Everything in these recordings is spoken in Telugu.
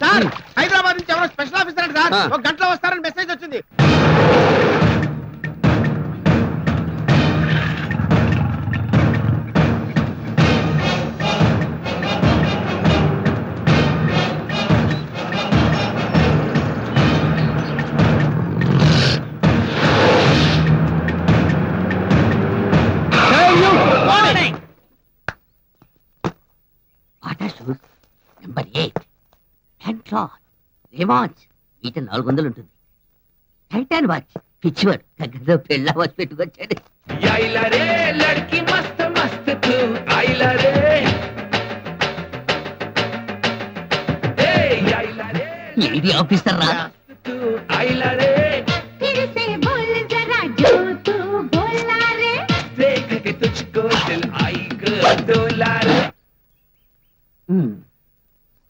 సార్ హైదరాబాద్ నుంచి ఎవరో స్పెషల్ ఆఫీసర్ అండి సార్, ఒక గంటలో వస్తారని మెసేజ్ వచ్చింది. నెంబర్ 8 హ్యాండ్ రివాచ్ ఈట 400 ఉంటుంది. టైటాన్ వాచ్ పిచ్చివాడు దగ్గరలో పెళ్ళ వాచ్ పెట్టుకొచ్చాడు. ఏడి ఆఫీసర్ రా.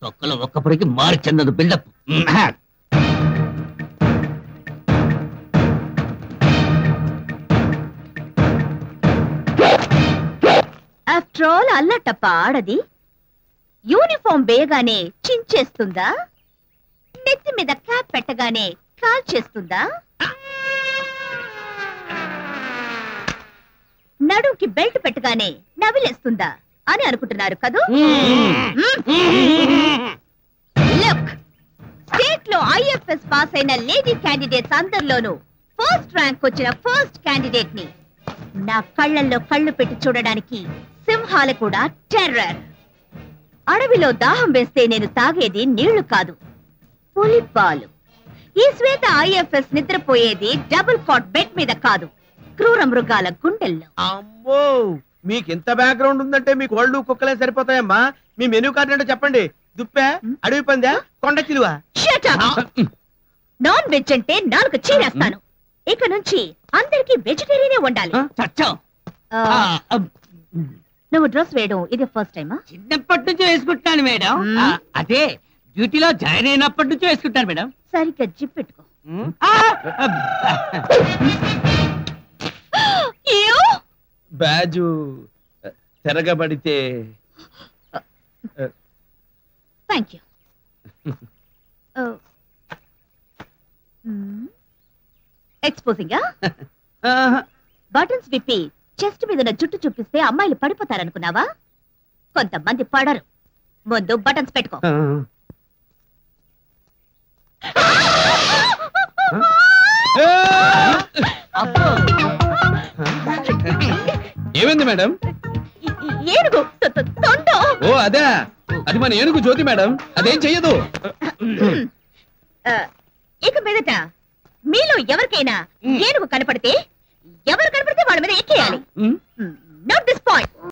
తొక్కలో ఒక్కప్పటికి మార్చన్నది బిల్డప్. ఆఫ్టర్ ఆల్ అల్లటప్ప ఆడది యూనిఫామ్ వేయగానే చించేస్తుందా, నెత్తి మీద క్యాప్ పెట్టగానే కాల్ చేస్తుందా, నడుంకి బెల్ట్ పెట్టగానే నవిలేస్తుందా అని అనుకుంటున్నారు కదూ. లుక్, స్టేట్ లో ఐఎఫ్ఎస్ పాస్ అయిన లేడీ క్యాండిడేట్స్ అందరిలోనూ ఫస్ట్ ర్యాంక్ వచ్చిన ఫస్ట్ క్యాండిడేట్ ని నా కళ్ళల్లో కళ్ళు పెట్టి చూడడానికి సింహాలు కూడా టెర్రర్. అడవిలో దాహం వేస్తే నేను తాగేది నీళ్లు కాదు, పులిపాలు. ఈ శ్వేత ఐఎఫ్ఎస్ నిద్రపోయేది డబుల్ కాట్ బెడ్ మీద కాదు, క్రూర మృగాల గుండెల్లో. అమ్మో, మీకు ఇంత బ్యాక్గ్రౌండ్ ఉందంటే మీకు ఒళ్ళు కుక్కలే సరిపోతాయమ్మా. మీ మెనూ కార్డు అంటే చెప్పండి. దుప్పే, అడవి పందా, కొండ చిలువా? నాన్ వెజ్ అంటే నాలుగు చీరేస్తాను. ఇక నుంచి అందరికి వెజిటేరియనే ఉండాలి. నువ్వు డ్రెస్ వేయడం ఇది ఫస్ట్ టైమా? చిన్నప్పటి నుంచి వేసుకుంటున్నాను మేడం. అదే డ్యూటీలో జాయిన్ అయినప్పటి నుంచి వేసుకుంటాను మేడం. సరిగ్గా జిప్ పెట్టుకో. బ్యాజు తిరగబడితే. Thank you. ఎక్స్పోజింగ్ బటన్స్ విప్పి చెస్ట్ మీద జుట్టు చూపిస్తే అమ్మాయిలు పడిపోతారనుకున్నావా? కొంతమంది పడరు. ముందు బటన్స్ పెట్టుకో. ఏమైంది మేడం? ఏనుగు తొండ. ఓ అదే, అది మన ఏనుగు జ్యోతి మేడం, అదేం చెయ్యదు. ఇక మీదట మీలో ఎవరికైనా ఏనుగు కనపడితే వాళ్ళ మీద ఎక్కేయాలి. Not this